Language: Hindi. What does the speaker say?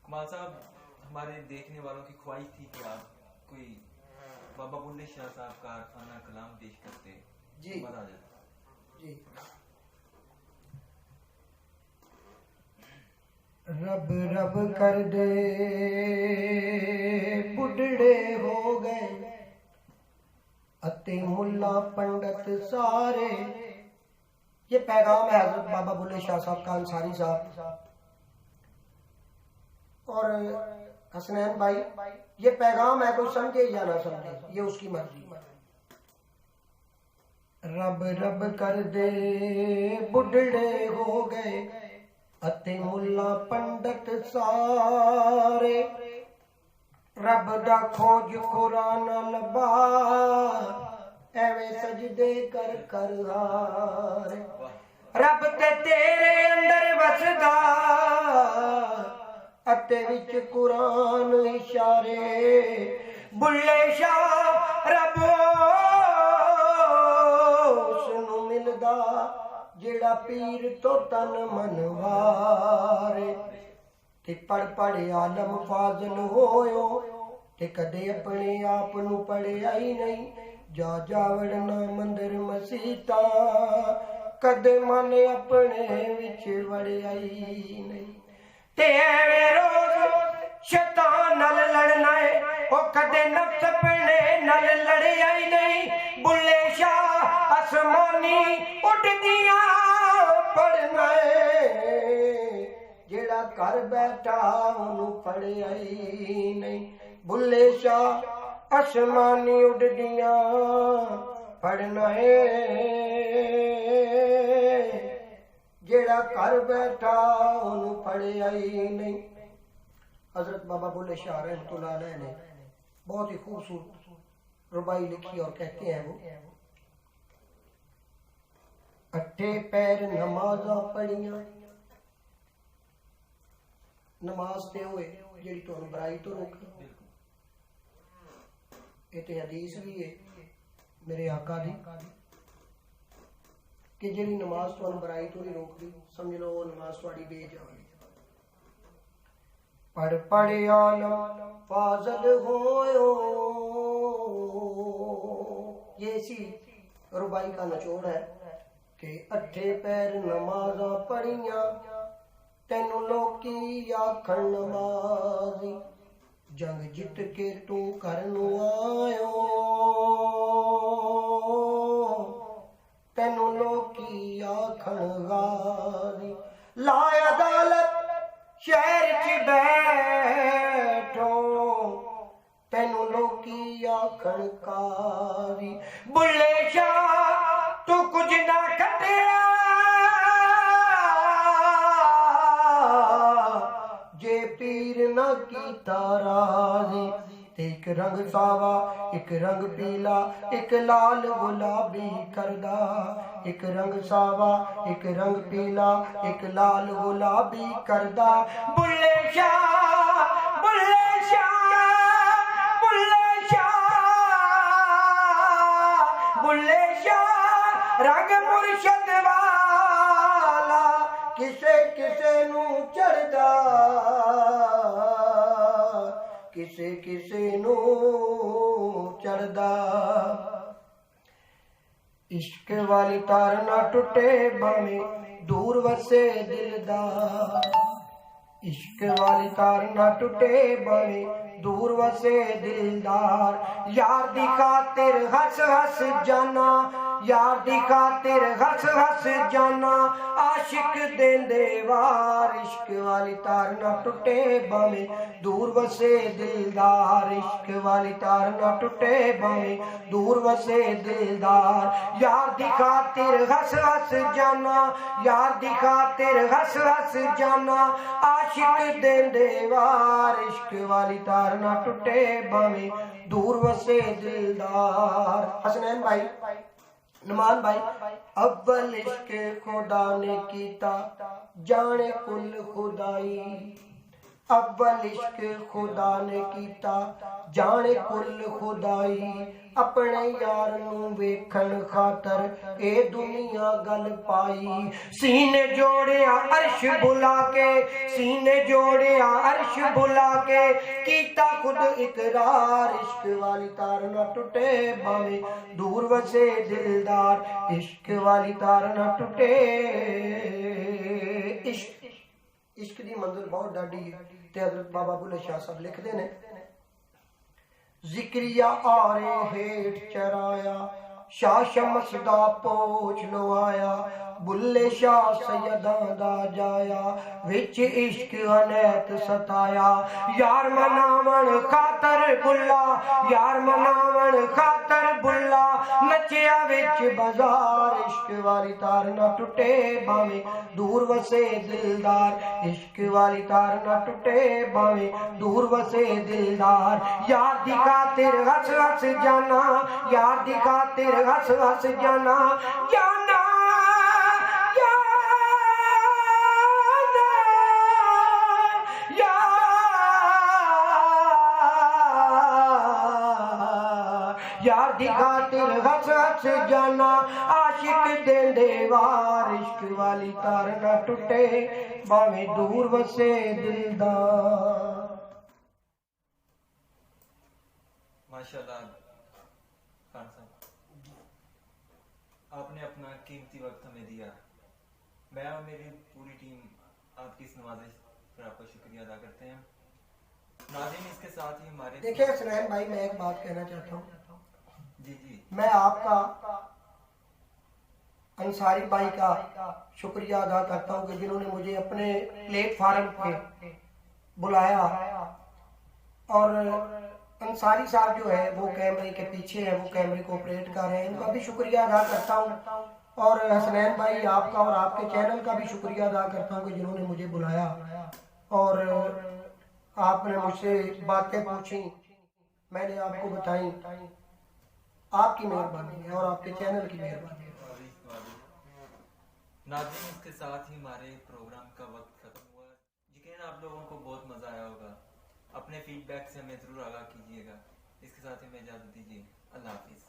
कमाल साहब, हमारे देखने वालों की ख्वाहिश थी कि आप कोई बाबा बुल्ले शाह साहब का अरफाना कलाम पेश करते जी। आ जाता जी। रब रब कर दे बुढ़ड़े हो गए अते मुल्ला पंडित सारे। ये पैगाम है हजरत बाबा बुल्ले शाह साहब का, अंसारी साहब और हसनैन भाई। ये पैगाम है, कोई समझे या ना समझे ये उसकी मर्जी। रब रब कर दे बुढ़ड़े हो गए अते मुल्ला पंडित सारे। रब दा खोज कुरान लबा एवें सजदे कर कर हारे। रब ते तेरे अंदर वसदा अते विच कुरान इशारे। बुल्ले शाह रब उसनू मिलदा जेड़ा पीर तो तन मनवारे। ते पढ़ पढ़ आलम फाजल होयो ते कदे अपने आप नू पढ़िया ही नहीं। जा जावड़ना मंदिर मसीता कदे मन अपने विच वड़िया ही नहीं। ते रोज शैतान नाल लड़ना है ओ कदे नफ्स अपने नाल लड़िया ही नहीं। बुल्ले शाह आसमानी उड़दियां पढ़ना है जेड़ा घर बैठा उन्हों पढ़िया ही नहीं। बुल्ले शाह आसमानी उड़दियां पढ़ना है जेड़ा घर बैठा उन्हों पढ़िया ही नहीं। हजरत बाबा बुल्ले शाह रहमतुल्लाह अलैह ने बहुत ही खूबसूरत रुबाई लिखी और कहते हैं वो, अट्ठे पैर नमाजा पढ़िया। नमाज ते होए जेड़ी तुहानू बुराई तो रोके। ये ते हदीस भी है मेरे आका दी कि जेड़ी नमाज तुहानू बुराई तो नहीं रोकदी समझ लो नमाज तुहाडी बेजान है। पढ़ पढ़ आलम फाजल होयो। ये इसी रुबाई का निचोड़ है कि अट्ठे पैर नमाजा पढ़िया तेनू लोकी आखण नमाजी। जंग जित के तू करनू आयो तेनू लोकी आखण गाजी। ला अदालत शहर च बैठो तेनू लोकी आखण कारी। बुल्ले शाह तू कुछ ना कटिया जे पीर ना कीता राजी। एक रंग सावा एक रंग पीला एक लाल गुलाबी करदा। एक रंग सावा एक रंग पीला एक लाल गुलाबी करदा। बुल्ले शाह बुल्ले शाह बुल्ले शाह बुल्ले शाह रंग मुर्शद वाला किसे किसे नू चढ़दा किसे किसे नू चढ़दा। इश्क वाली तार ना टुटे भावें दूर वसे दिलदार। इश्क वाली तार ना टुटे भावें दूर वसे दिलदार। यार दी खातिर हंस हंस जाना यार दी खातिर हंस हंस जाना आशिक देंदे वार। इश्क वाली तार ना टुटे भावें दूर वसे दिलदार। इश्क वाली तार ना टुटे भावें दूर वसे दिलदार। यार दी खातिर हंस हंस जाना यार दी खातिर हंस हंस जाना आशिक देंदे वार। इश्क वाली तार ना टुटे भावें दूर वसे दिलदार। हसनैन भाई नमान भाई। अव्वल इश्क खुदा ने कीता जाने कुल खुदाई। अव्वल इश्क खुदा ने कीता जाने कुल खुदाई अपने यार नू वेखण खातर ए दुनिया गल पाई सीने जोड़िया अर्श बुला के सीने जोड़िया अर्श बुला के कीता खुद इकरार इश्क वाली तार ना टूटे भावे दूर वसे दिलदार इश्क वाली तार ना टूटे इश्क दी मंजिल बहुत डाडी है ते हजरत बाबा बुल्ले शाह साहब लिखते ने जिक्रिया आरे हेठ चराया शाह शमस दा पोछ लवाया बुल्ले शाह सैयदां दा जाया विच इश्क अनैत सताया यार मनावण खातर बुल्ला यार मनावण खातर बुल्ला नचिया विच बाजार इश्क वाली तार ना टूटे भावे दूर वसे दिलदार इश्क वाली तार ना टूटे भावे दूर वसे दिलदार यार दी खातिर हंस हंस जाना यार दी खातिर हंस हंस जाना जाना यार दी खातिर हंस हंस जाना आशिक देंदे वार इश्क वाली तार ना टूटे भावे दूर वसे दिलदार। माशाल्लाह खान साहब, आपने अपना कीमती वक्त हमें दिया। मैं और मेरी पूरी टीम आपकी इस नवाजिश पर आपका शुक्रिया अदा करते हैं। नाज़रीन, इसके साथ ही हमारे देखिए सुनैन भाई, मैं एक बात कहना चाहता हूँ। जी जी, मैं आपका अंसारी भाई का शुक्रिया अदा करता हूँ कि जिन्होंने मुझे अपने प्लेटफार्म पे बुलाया, और अंसारी साहब जो है वो कैमरे के पीछे है, वो कैमरे को ऑपरेट कर रहे हैं, उनका भी शुक्रिया अदा करता हूँ। और हसनैन भाई आपका और आपके चैनल का भी शुक्रिया अदा करता हूँ कि जिन्होंने मुझे बुलाया और आपने मुझसे बातें पूछी, मैंने आपको बताई। आपकी मेहरबानी है और आपके चैनल की मेहरबानी है। नाज़रीन, इसके साथ ही हमारे प्रोग्राम का वक्त खत्म हुआ। यकीनन आप लोगों को बहुत मजा आया होगा। अपने फीडबैक से हमें जरूर आगाह कीजिएगा। इसके साथ ही हमें इजाजत दीजिए। अल्लाह हाफिज।